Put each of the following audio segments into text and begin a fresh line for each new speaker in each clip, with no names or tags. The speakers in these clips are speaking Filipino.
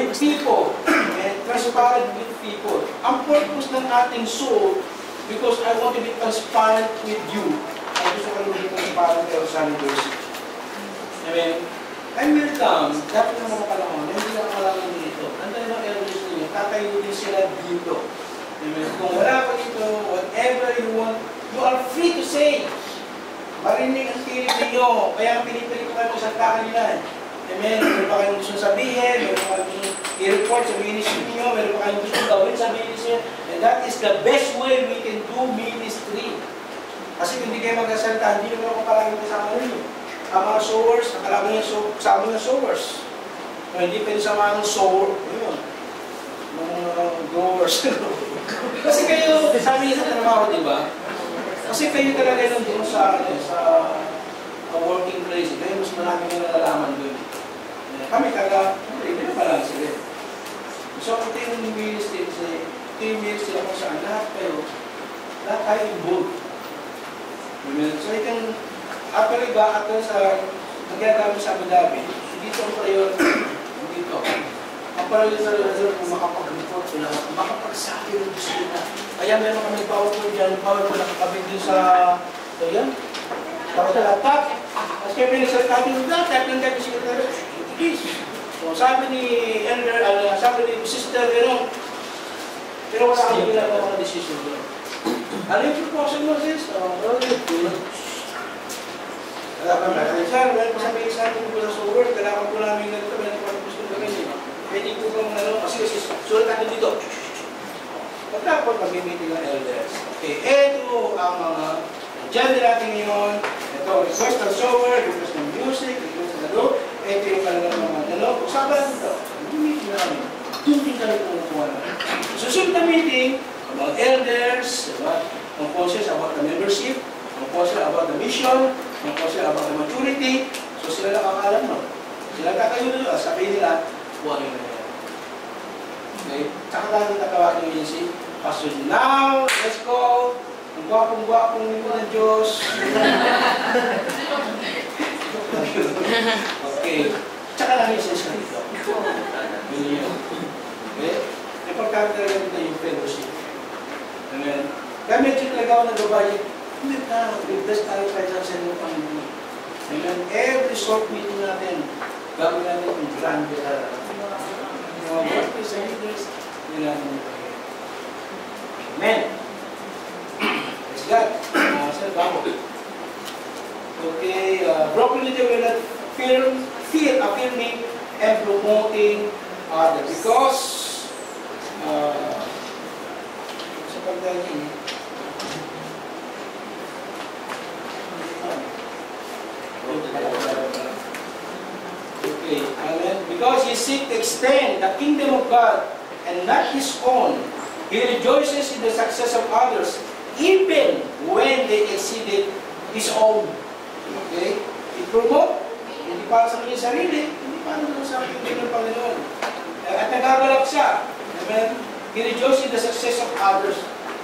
with people and transparent with people. Ang purpose ng ating soul, because I want to be transparent with you. Ay gusto ko rin maging transparent kayo sa anniversary. Amen? I will come, dapat na mga panahon, hindi lang kalaman dito. Anday ng elders ninyo, tatayo din sila dito. Amen? Kung wala pa dito, whatever you want, you are free to say. Marinig ang tinig ninyo, kaya ang pinipili ko kayo sa kanila. Amen? Meron pa kayong gusto sabihin, meron pa kayong gusto i-report sa ministry ninyo, meron pa kayong gusto gawin sa ministry. And that is the best way we can do ministry. Kasi kung hindi kayo magkasalita, hindi naman ako palagi kasama ninyo. Ang mga sowers, nakalaman niya kasama ng sowers. Hindi pwede sama ng sower, yun. Mga growers. Kasi kayo, sabi niya sa trabaho, di ba? Kasi kayo talaga nung doon sa working place, kayo mas marami nyo nalalaman doon. Kami taga, hindi na pala sila. So, kung tayo ng ministry, tayo ministry ako saan, lahat tayo involved. So, itong, actually ba, at sa, nagyagami sa Abu Dhabi, dito ang priority, dito. Ang priority sa result kung makapag-report sila, makapagsabi ng gusto nila. Kaya meron kami PowerPoint dyan, PowerPoint nakakabit din sa, so yan, tapos sa laptop. Kasi kaya pinagsalita din lang, type ng type ng secretary, so, sabi ni elder, sabi ni sister, pero wala kami ginagawa mga decision doon. Ano yung proposal mo, sis? Wala pa ba? Sir, meron pa sabihin sa atin kung sa work, kailangan po namin ganito, meron pa gusto gawin. Pwede po kong kasi sulat natin dito. Pagkapot, mag-meeting ng elders. Okay, ito ang mga agenda natin ngayon. Ito, request ng sower, request ng music, request ng lalo. Ito yung kanilang mga dalo. Usapan natin ito. Meeting namin. Doon din kami kumukuha namin. Susunod na meeting, about elders, ang process about the membership, ang process about the mission, ang process about the maturity. So sila nakakalam mo. Sila kakayo nila, sabihin nila, buwan yun na yan. Okay? Tsaka natin tatawagin yun si Pastor. Now, let's go. Ang gwapong-gwapong nito ng Diyos. Okay. Tsaka lang yung session dito. Yun yun. Okay? May pagkakita rin yung fellowship. Amen. Kaya medyo talaga ako nag-babayi. Hindi na, bigdas tayo kahit sa inyo Panginoon. Amen. Every short meeting natin, gawin natin yung grand better. Mga workers and leaders, yun natin yung Panginoon. Amen. Praise God. Sir, bako. Okay, broken leader will not feel affirming and promoting others. Because, sa pagdating, okay, amen. Because he seeks to extend the kingdom of God and not his own. He rejoices in the success of others, even when they exceeded his own. Okay? I-promote, hindi para sa kanyang sarili, hindi para sa kanyang ng Panginoon. At nagagalak siya. Amen. He rejoices in the success of others.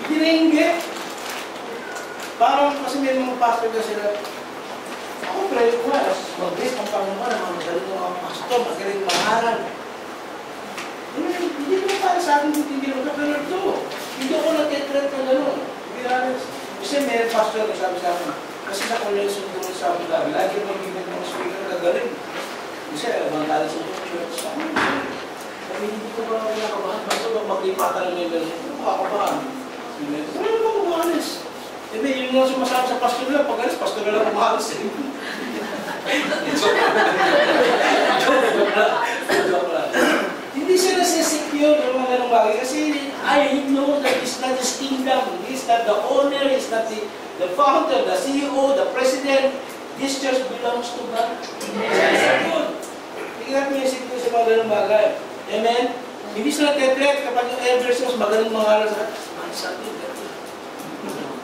Hindi na hindi. Parang kasi may mga pastor na sila, ako pray ko, mag-bless ang Panginoon, ang magaling ng mga pastor, magaling maharal. Hindi ko para sa akin kung hindi ko kapag ito. Hindi ako nag-etret na gano'n. Kasi may pastor na sabi sa akin, kasi sa convention doon sa Abu Dhabi, lagi mo mag-ibig ng speaker na galing. Kasi bangkala sa church. Sabi, hindi ko ba kinakabahan? Basta maglipatan lang yung gano'n. Ano makakabahan? Wala naman kumahalis. Hindi, yung mga sumasama sa pastor lang, pag alis, pastor na lang kumahalis. Joke lang. Hindi siya nasisecure ng mga ganong bagay kasi I know that it's not his kingdom. He's not the owner, he's not the founder, the CEO, the president. This church belongs to God. Good. Hindi natin yung secure sa mga ganong bagay. Amen? Hindi sila tetret kapag yung elders mas magaling mga aral sa sabi.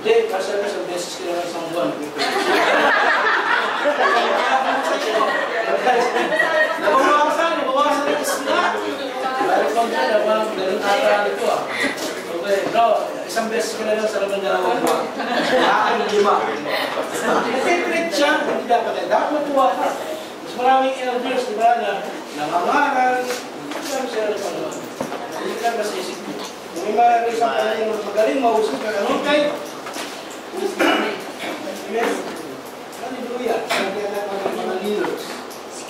Hindi, pasal ka sa beses kila ng isang buwan. Nabawasan ng isla. Balik mo dyan, galing ata ito ah. Okay, no, isang beses kila lang sa laman dalawang buwan. Akin 5. Natetret siya, hindi dapat. Dapat matuwa. Mas maraming elders, di ba, na nangangaral. Sila May mga example na yung magaling, mahusap ka. Ano kayo? Amen? Hallelujah. Sabi natin mga leaders.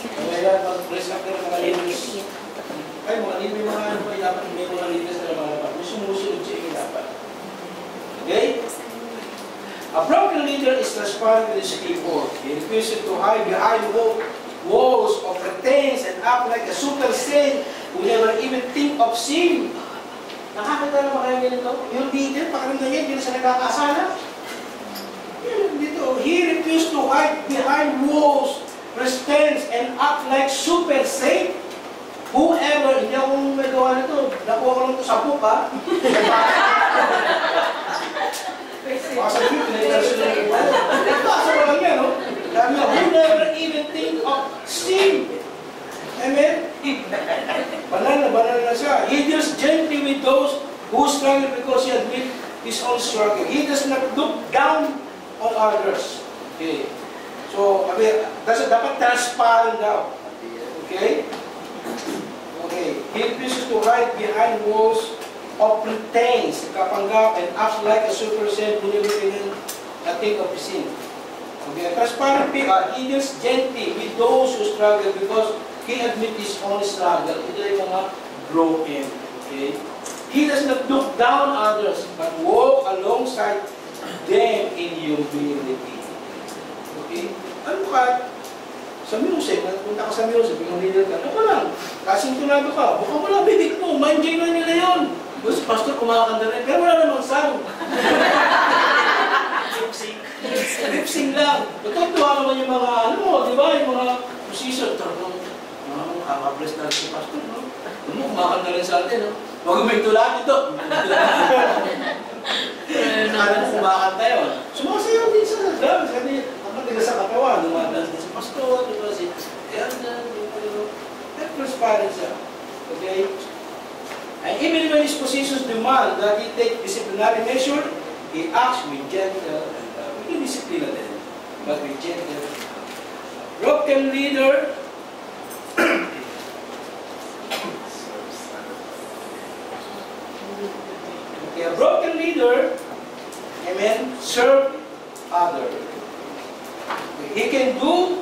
Kaya mag-press up ng mga leaders. Ay, mga leaders, may mga ano pa, dapat may mga leaders na lumalapat. May sumusunod siya yung dapat. Okay? A broken leader is transparent with his people. He refuses to hide behind walls of pretense and act like a super saint who never even think of sin. Nakakita naman kayo ganito? Yung leader, pakaramdam niya, hindi na siya nagkakasala. Dito, he refused to hide behind walls, pretense, and act like super saint. Whoever, hindi akong magawa na ito. Nakuha ko lang ito sa book, ha? Pasal yun, pinag-personal. Pasal lang yan, no? Sabi nga, who never even think of sin. Amen? Banal na siya. He deals gently with those who struggle because he admits his own struggle. He does not look down on others. Okay. So, dapat transparent daw. Okay? Okay. He refuses to hide behind walls of pretense, kapanggap, and act like a super saint who never even think of his sin. Okay, transparent people, he deals gently with those who struggle because he admits his own struggle. Ito yung mga broken. Okay? He does not look down others, but walk alongside them in humility. Okay? Ano ka? Sa music, nagpunta ka sa music, yung leader ka, ano ka lang? Kasintunado ka, baka mo lang bibig mo, ma-enjoy na nila yun. Tapos, pastor, kumakanta rin, pero wala namang sound. Lip-sync lang. Natutuwa naman yung mga, ano mo, di ba? Yung mga musician, talagang, nakaka-bless na si pastor, no? Ano mo, kumakanta rin sa atin, no? Huwag may tulad ito. Nakala mo kumakanta yun. Sumasayaw din sa drums, kasi nakatiga sa katawan, dumadans din si pastor, di ba? Transparent siya. Okay? And even when his positions demand that he take disciplinary measure, he acts with gentle and with discipline din, but with gentle. Broken leader. Okay, a broken leader, amen, serve others. He can do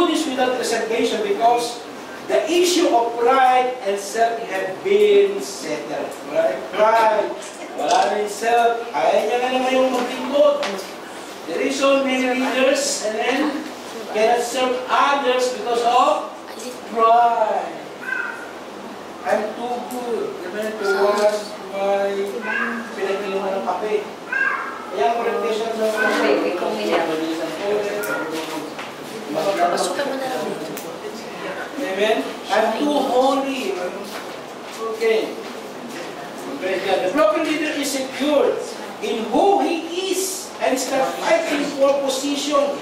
this without reservation because the issue of pride and self have been settled. Right? Pride, wala na yung self, ayaw niya na naman yung maglingkod. There is so many leaders and then cannot serve others because of pride. I'm too good. Amen. To wash my pinag-inuman ng kape. Kaya ang orientation ng Amen? I'm too holy. Okay. The broken leader is secure in who he is and is not fighting for position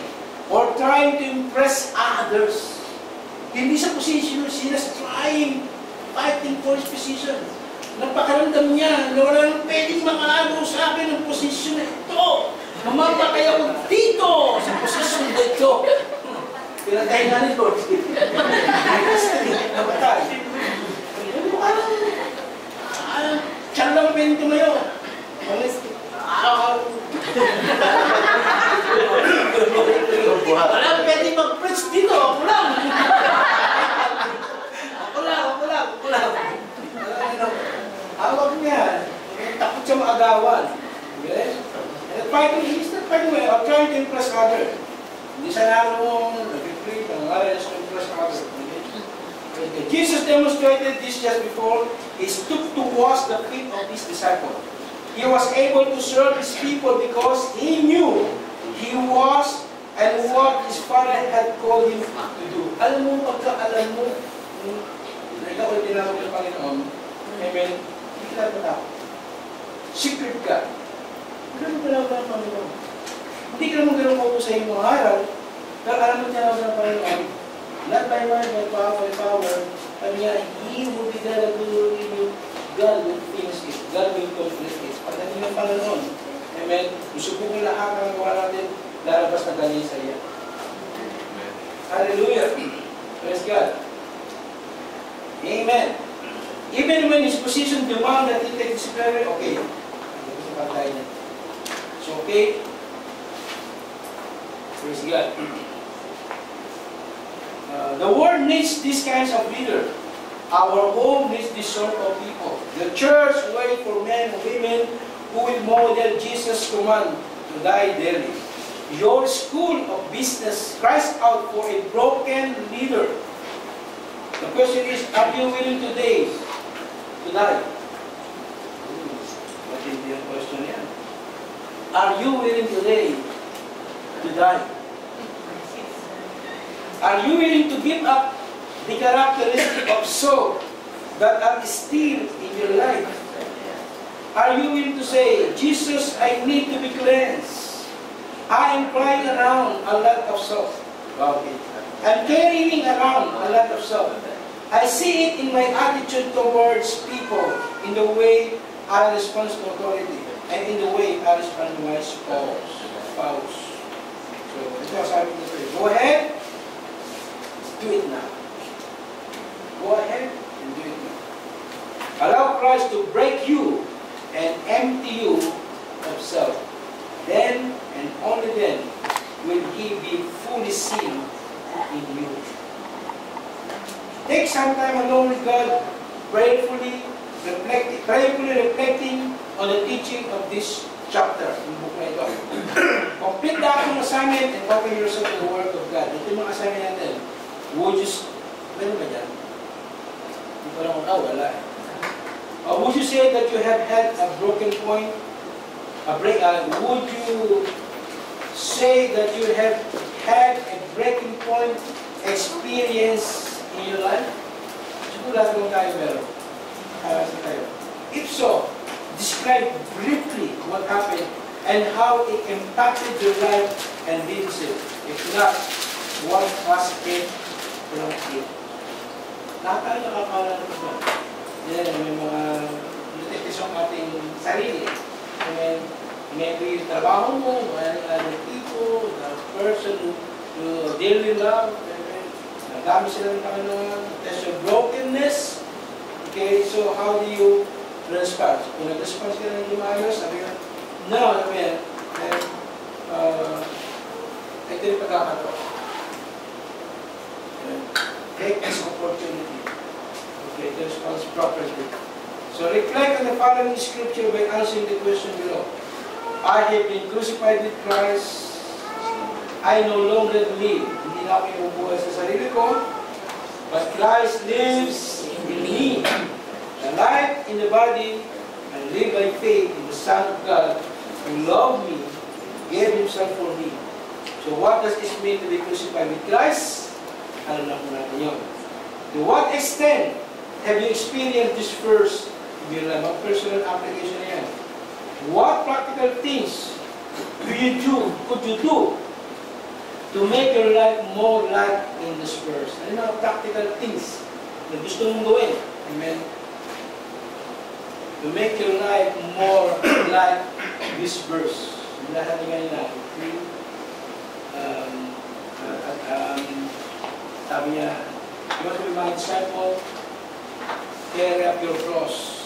or trying to impress others. Hindi sa position, siya trying, fighting for his position. Napakaramdam niya na wala nang pwedeng makaano sa akin ng posisyon na ito. Mamapakay ako dito sa posisyon na ito. Pinatay na nito. Namatay. Tiyan lang pwedeng tumayo. Wala pwedeng mag-preach dito. Ako lang. Ako lang. Awag niya. Takot siya maagawan. Okay? And fighting, he's not fighting well. I'm trying to impress others. Hindi siya narong nag-retreat, nangyari siya to impress others. Okay. Jesus demonstrated this just before he stooped to wash the feet of his disciples. He was able to serve his people because he knew he was and what his Father had called him to do. Alam mo, pagka-alam mo, na ikaw ay tinawag ng Panginoon, amen, hindi ka natakot. Secret ka. Hindi mo tinawag ng Panginoon. Hindi ka naman ganun ko sa iyong mga araw, pero alam mo tinawag ng Panginoon, not by might, by power, sabi niya, He will be there to give you, God will finish it, God will complete it. Pagdating ng Panginoon, amen, gusto ko lahat ng gawa natin, lalabas na galing sa iya. Hallelujah! Praise God! Amen! Even when his position demand that he take disciplinary, okay. It's okay. Praise God. The world needs these kinds of leaders. Our home needs this sort of people. The church waits for men and women who will model Jesus' command to die daily. Your school of business cries out for a broken leader. The question is, are you willing today to die? What is the question here? Are you willing today to die? Are you willing to give up the characteristics of soul that are still in your life? Are you willing to say, Jesus, I need to be cleansed. I am flying around a lot of salt. Okay. I'm carrying around a lot of salt. I see it in my attitude towards people, in the way I respond to authority, and in the way I respond to my spouse. So, ito sabi ko sa'yo. Go ahead. Do it now. Go ahead and do it now. Allow Christ to break you and empty you of self. Then and only then will He be fully seen in you. Take some time alone with God, prayerfully reflecting on the teaching of this chapter in book na ito. Complete the action assignment and open yourself to the Word of God. Ito yung mga assignment natin. Would you, meron ba dyan? Hindi ko lang, wala eh. Would you say that you have had a broken point? Would you say that you have had a breaking point experience in your life? Siguro lahat naman tayo meron. If so, describe briefly what happened and how it impacted your life and leadership. If not, what was it from it? Lahat tayo nakakala na ito. Yan, may mga natitis ang ating sarili. And maybe trabaho mo, other people, the person you dearly love, nagdami sila ng Panginoon, there's your brokenness. Okay, so how do you respond? Kung nag-response ka na hindi maayos, sabi ka, no, sabi yan, ito yung pagkakato. Take this opportunity. Okay, to respond properly. So reflect on the following scripture by answering the question below. I have been crucified with Christ. I no longer live. Hindi na ako yung buhay sa sarili ko. But Christ lives in me. The life in the body, I live by faith in the Son of God who loved me, gave Himself for me. So what does this mean to be crucified with Christ? Alam na po natin yun. To what extent have you experienced this verse? Yung lamang personal application na yan. What practical things could you do to make your life more like in this verse? Ano mga practical things na gusto mong gawin? Amen? To make your life more like this verse. Lahat nga nila. Sabi niya, you want to be my disciple, carry up your cross.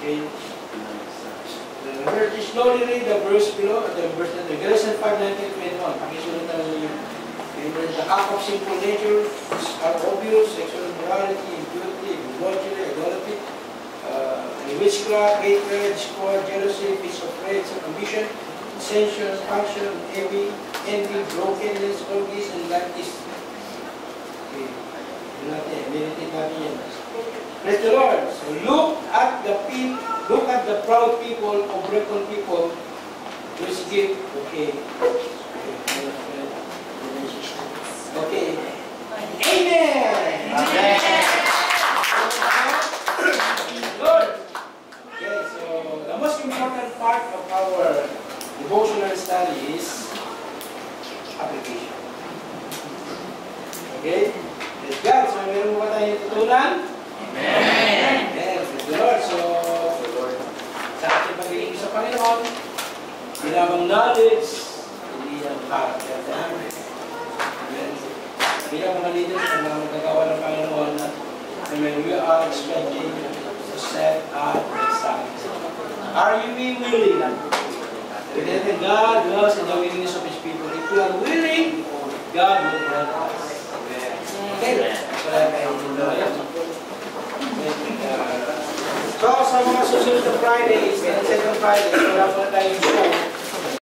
Okay? Slowly read the verse below, the verse in Galatians 5:19-21. Pakisulat na lang yun. The act of sinful nature are obvious: sexual immorality, impurity, debauchery, idolatry, witchcraft, hatred, discord, jealousy, fits of rage, ambition, dissension, passion, envy, brokenness, all this, and like this. Okay. Meditate natin yan. Praise the Lord. So look at the proud people or broken people who give. Okay. Okay. Amen. Amen. Lord. Okay, so the most important part of our devotional study is application. Okay? Praise God. So meron mo ba tayo tutunan? Amen. Amen. Praise the Lord. So, sa ating pag-iing sa Panginoon, hindi lamang knowledge, hindi ang character. Amen. Bilang mga leaders, ang mga magagawa ng Panginoon na we are expecting the set at next time. Are you willing? God dwells in the willingness of His people. If you are willing, God will help us. Okay? So, sa mga susunod na Fridays, and second Fridays, wala pa na tayong show.